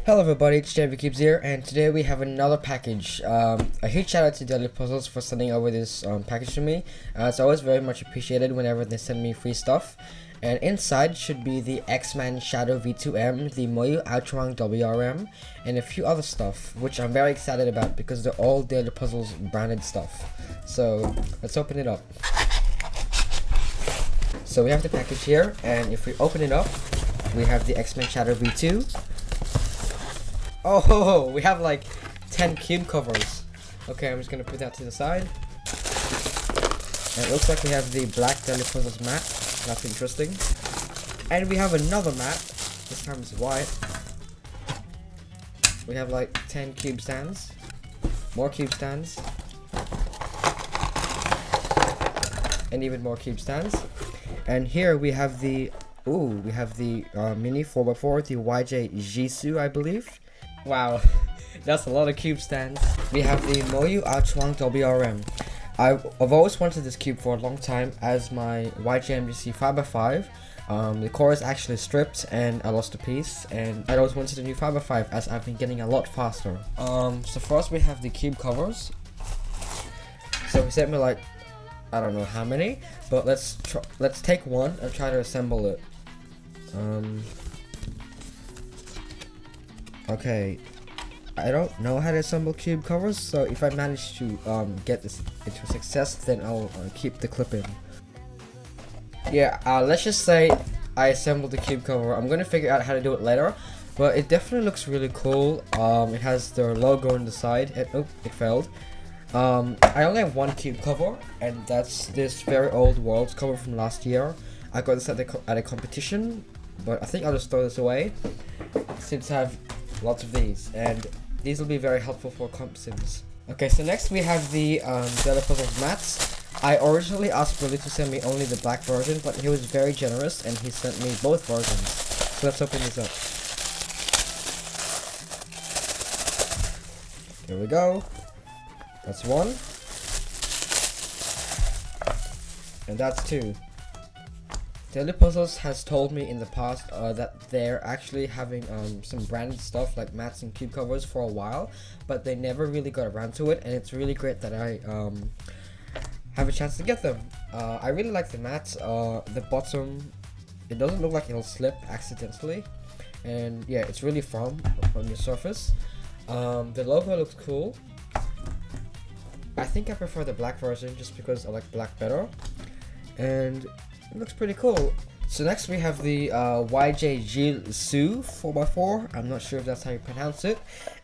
Hello everybody, it's Dailypuzzles here, and today we have another package. A huge shout out to Dailypuzzles for sending over this package to me. It's always very much appreciated whenever they send me free stuff. And inside should be the X-Men Shadow V2M, the Aochuang WRM, and a few other stuff, which I'm very excited about because they're all Dailypuzzles branded stuff. So let's open it up. So we have the package here, and if we open it up, we have the X-Men Shadow V2. Oh, we have like 10 cube covers. Okay, I'm just gonna put that to the side. And it looks like we have the black Dailypuzzles mat. That's interesting. And we have another mat. This time it's white. We have like 10 cube stands. More cube stands. And even more cube stands. And here we have the mini 4x4, the YJ Jisoo, I believe. Wow, that's a lot of cube stands. We have the Aochuang WRM. I've always wanted this cube for a long time as my YJMGC 5x5. The core is actually stripped and I lost a piece, and I always wanted a new 5x5 as I've been getting a lot faster. So first we have the cube covers. So we sent me like, I don't know how many, but let's take one and try to assemble it. Okay, I don't know how to assemble cube covers, so if I manage to get this into success, then I'll keep the clip in. Yeah, let's just say I assembled the cube cover. I'm gonna figure out how to do it later, but it definitely looks really cool. It has their logo on the side, and oh, it failed. I only have one cube cover, and that's this very old Worlds cover from last year. I got this at a competition, but I think I'll just throw this away since I have lots of these, and these will be very helpful for comp sims. Okay, so next we have the Dailypuzzles mats. I originally asked Billy to send me only the black version, but he was very generous and he sent me both versions. So let's open this up. Here we go. That's one. And that's two. Dailypuzzles has told me in the past that they're actually having some branded stuff like mats and cube covers for a while, but they never really got around to it, and it's really great that I have a chance to get them. I really like the mats. The bottom, it doesn't look like it'll slip accidentally, and yeah, it's really firm on your surface. The logo looks cool. I think I prefer the black version just because I like black better, and it looks pretty cool. So next we have the YJ Jisoo 4x4. I'm not sure if that's how you pronounce it.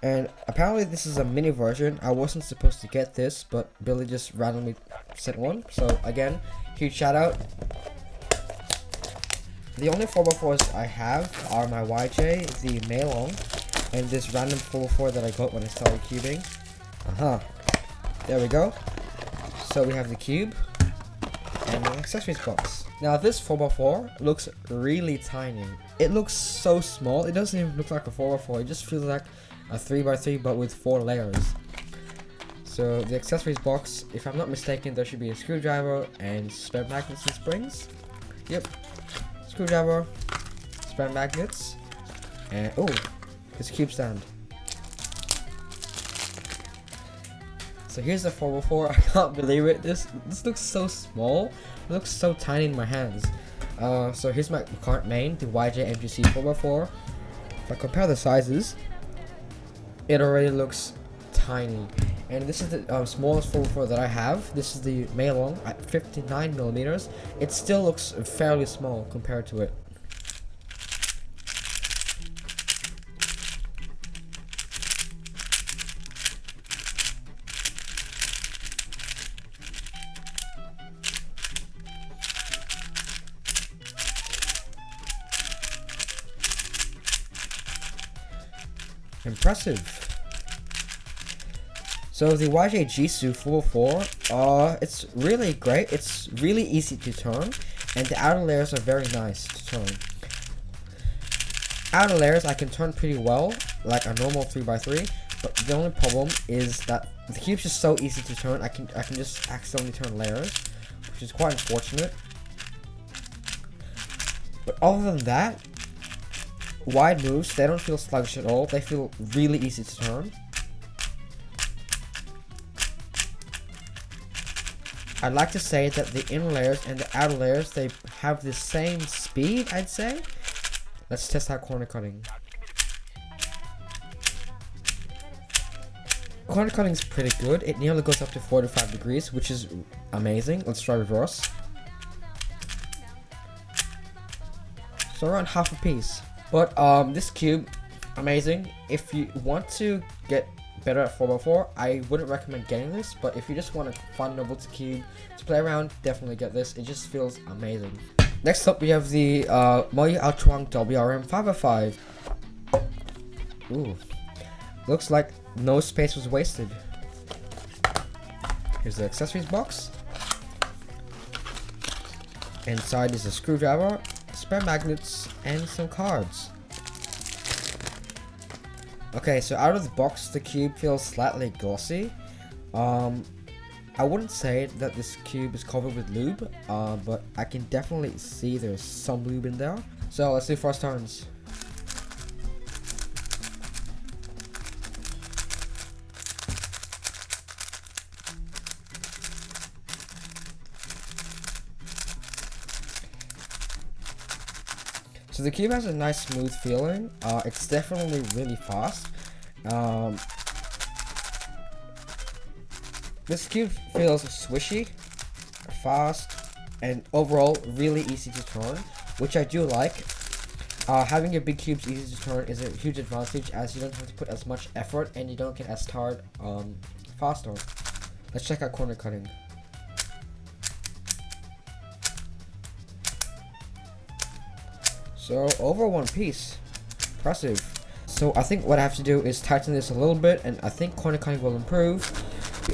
And apparently this is a mini version. I wasn't supposed to get this, but Billy just randomly sent one. So again, huge shout out. The only 4x4s I have are my YJ, the Mailong, and this random 4x4 that I got when I started cubing. There we go. So we have the cube and the accessories box. Now this 4x4 looks really tiny. It looks so small. It doesn't even look like a 4x4. It just feels like a 3x3 but with 4 layers. So the accessories box, if I'm not mistaken, there should be a screwdriver and spare magnets and springs. Yep. Screwdriver, spare magnets, and oh, it's a cube stand. So here's the 4x4. I can't believe it. This looks so small. It looks so tiny in my hands. So here's my current main, the YJ MGC 4x4. If I compare the sizes, it already looks tiny. And this is the smallest 4x4 that I have. This is the Mailong at 59mm. It still looks fairly small compared to it. Impressive. So the YJ Jisoo 4x4, it's really great. It's really easy to turn, and the outer layers are very nice to turn. Outer layers I can turn pretty well, like a normal 3x3, but the only problem is that the cube's just so easy to turn. I can just accidentally turn layers, which is quite unfortunate. But other than that, wide moves, they don't feel sluggish at all. They feel really easy to turn. I'd like to say that the inner layers and the outer layers, they have the same speed, I'd say. Let's test out corner cutting. Corner cutting is pretty good. It nearly goes up to 45 degrees, which is amazing. Let's try reverse. So around half a piece. But this cube, amazing. If you want to get better at 4x4, I wouldn't recommend getting this, but if you just want a fun novelty cube to play around, definitely get this. It just feels amazing. Next up, we have the Aochuang WRM 5x5. Ooh, looks like no space was wasted. Here's the accessories box. Inside is a screwdriver, spare magnets, and some cards. Okay, so out of the box, the cube feels slightly glossy. I wouldn't say that this cube is covered with lube, but I can definitely see there's some lube in there. So let's do first turns. So the cube has a nice smooth feeling. It's definitely really fast. This cube feels swishy, fast, and overall really easy to turn, which I do like. Having your big cubes easy to turn is a huge advantage, as you don't have to put as much effort and you don't get as tired faster. Let's check out corner cutting. So over one piece, impressive. So I think what I have to do is tighten this a little bit, and I think corner cutting will improve.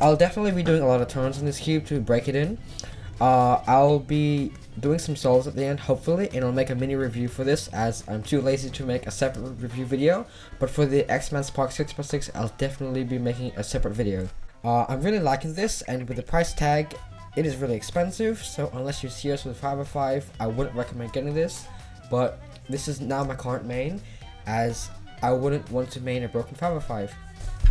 I'll definitely be doing a lot of turns in this cube to break it in. I'll be doing some solves at the end, hopefully, and I'll make a mini review for this, as I'm too lazy to make a separate review video. But for the X-Men Spark 6x6, I'll definitely be making a separate video. I'm really liking this, and with the price tag, it is really expensive, so unless you're serious with 5x5, I wouldn't recommend getting this. But this is now my current main, as I wouldn't want to main a broken 5x5.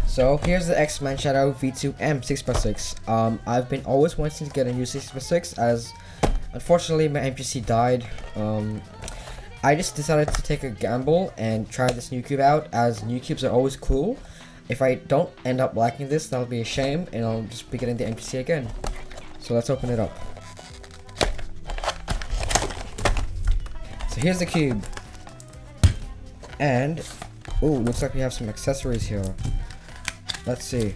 So here's the X-Men Shadow V2M 6x6. I've been always wanting to get a new 6x6, as unfortunately my MPC died. I just decided to take a gamble and try this new cube out, as new cubes are always cool. If I don't end up liking this, that'll be a shame, and I'll just be getting the MPC again. So let's open it up. So here's the cube, and ooh, looks like we have some accessories here. Let's see.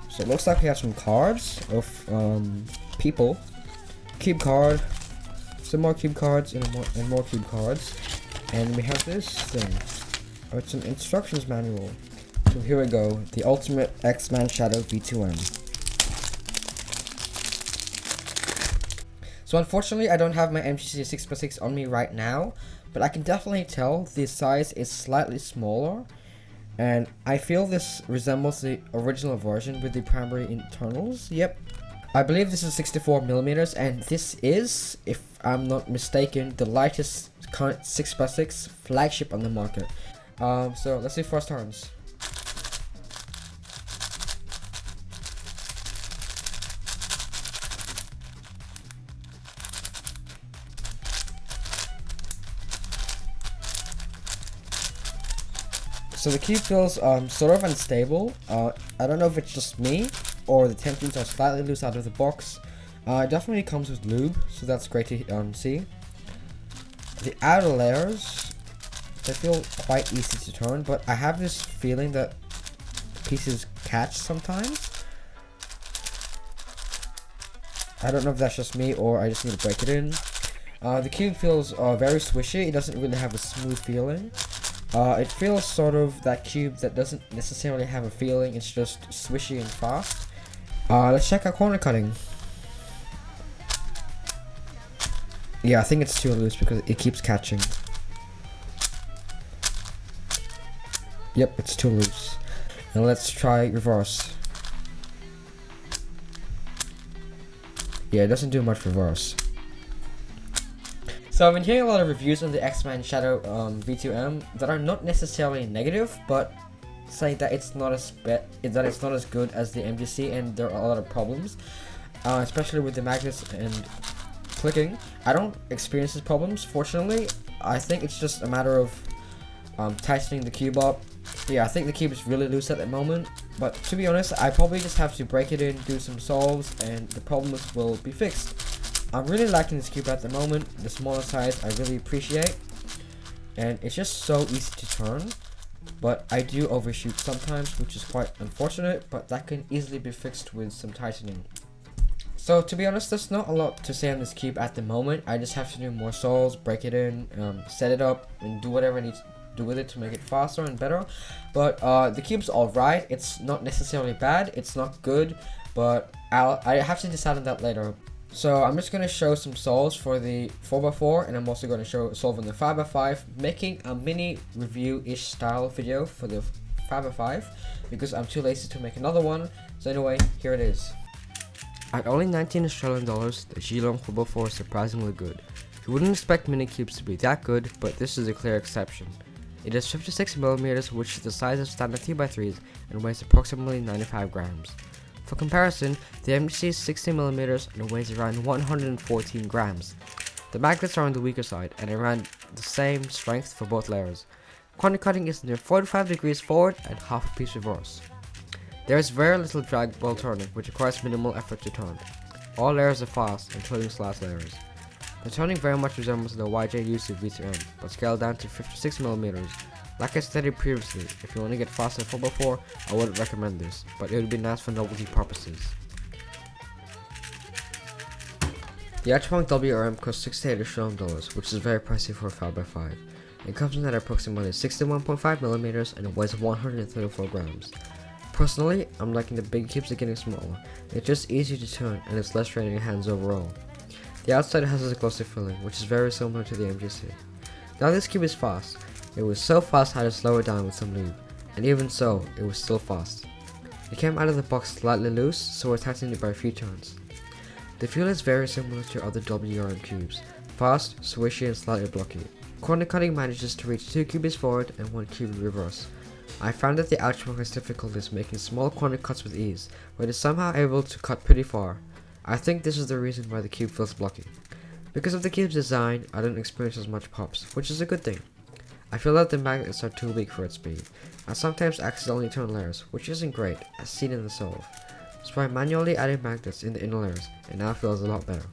So it looks like we have some cards of people, cube card, some more cube cards, and more cube cards, and we have this thing. Oh, it's an instructions manual. So here we go, the Ultimate X-Men Shadow V2M. So unfortunately, I don't have my MGC 6x6 on me right now, but I can definitely tell the size is slightly smaller, and I feel this resembles the original version with the primary internals. Yep, I believe this is 64mm, and this is, if I'm not mistaken, the lightest current 6x6 flagship on the market. So let's do first turns. So the cube feels sort of unstable. I don't know if it's just me or the tensions are slightly loose out of the box. It definitely comes with lube, so that's great to see. The outer layers, they feel quite easy to turn, but I have this feeling that pieces catch sometimes. I don't know if that's just me or I just need to break it in. The cube feels very swishy. It doesn't really have a smooth feeling. It feels sort of that cube that doesn't necessarily have a feeling, it's just swishy and fast. Let's check out corner cutting. Yeah, I think it's too loose because it keeps catching. Yep, it's too loose. Now let's try reverse. Yeah, it doesn't do much reverse. So I've been hearing a lot of reviews on the X-Men Shadow V2M that are not necessarily negative, but saying that it's not as good as the MGC, and there are a lot of problems, especially with the magnets and clicking. I don't experience these problems, fortunately. I think it's just a matter of tightening the cube up. Yeah, I think the cube is really loose at the moment, but to be honest, I probably just have to break it in, do some solves, and the problems will be fixed. I'm really liking this cube at the moment. The smaller size I really appreciate, and it's just so easy to turn, but I do overshoot sometimes, which is quite unfortunate, but that can easily be fixed with some tightening. So to be honest, there's not a lot to say on this cube at the moment. I just have to do more solves, break it in, set it up, and do whatever I need to do with it to make it faster and better. But the cube's alright. It's not necessarily bad, it's not good, but I have to decide on that later. So I'm just going to show some solves for the 4x4, and I'm also going to show solve on the 5x5, making a mini review-ish style video for the 5x5 because I'm too lazy to make another one. So anyway, here it is. At only 19 Australian dollars, the Geelong 4x4 is surprisingly good. You wouldn't expect mini cubes to be that good, but this is a clear exception. It is 56mm, which is the size of standard 3x3s, and weighs approximately 95 grams. For comparison, the MGC is 60mm and weighs around 114 grams. The magnets are on the weaker side and around the same strength for both layers. Corner cutting is near 45 degrees forward and half a piece reverse. There is very little drag while turning, which requires minimal effort to turn. All layers are fast, including slash layers. The turning very much resembles the YJ used to V2M, but scaled down to 56mm. Like I stated previously, if you want to get faster 4x4, I wouldn't recommend this, but it would be nice for novelty purposes. The Aochuang WRM costs $68, which is very pricey for a 5x5. It comes in at approximately 61.5mm and it weighs 134 grams. Personally, I'm liking the big cubes are getting smaller. It's just easier to turn and it's less straining your hands overall. The outside has a glossy filling, which is very similar to the MGC. Now this cube is fast. It was so fast I had to slow it down with some lube, and even so, it was still fast. It came out of the box slightly loose, so I tightened it by a few turns. The feel is very similar to other WRM cubes, fast, swishy and slightly blocky. Corner cutting manages to reach 2 cubes forward and 1 cube in reverse. I found that the Aochuang has difficulties making small corner cuts with ease, but is somehow able to cut pretty far. I think this is the reason why the cube feels blocky. Because of the cube's design, I don't experience as much pops, which is a good thing. I feel that the magnets are too weak for its speed. I sometimes accidentally turn layers, which isn't great, as seen in the solve. So I manually added magnets in the inner layers, and now it feels a lot better.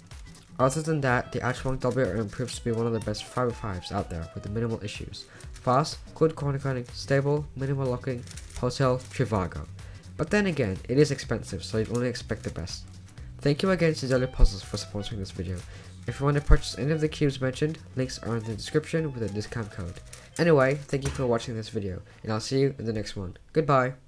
Other than that, the Aochuang WRM proves to be one of the best 5x5s out there with the minimal issues. Fast, good corner cutting, stable, minimal locking, hotel, Trivago. But then again, it is expensive, so you'd only expect the best. Thank you again to Dailypuzzles for sponsoring this video. If you want to purchase any of the cubes mentioned, links are in the description with a discount code. Anyway, thank you for watching this video, and I'll see you in the next one. Goodbye!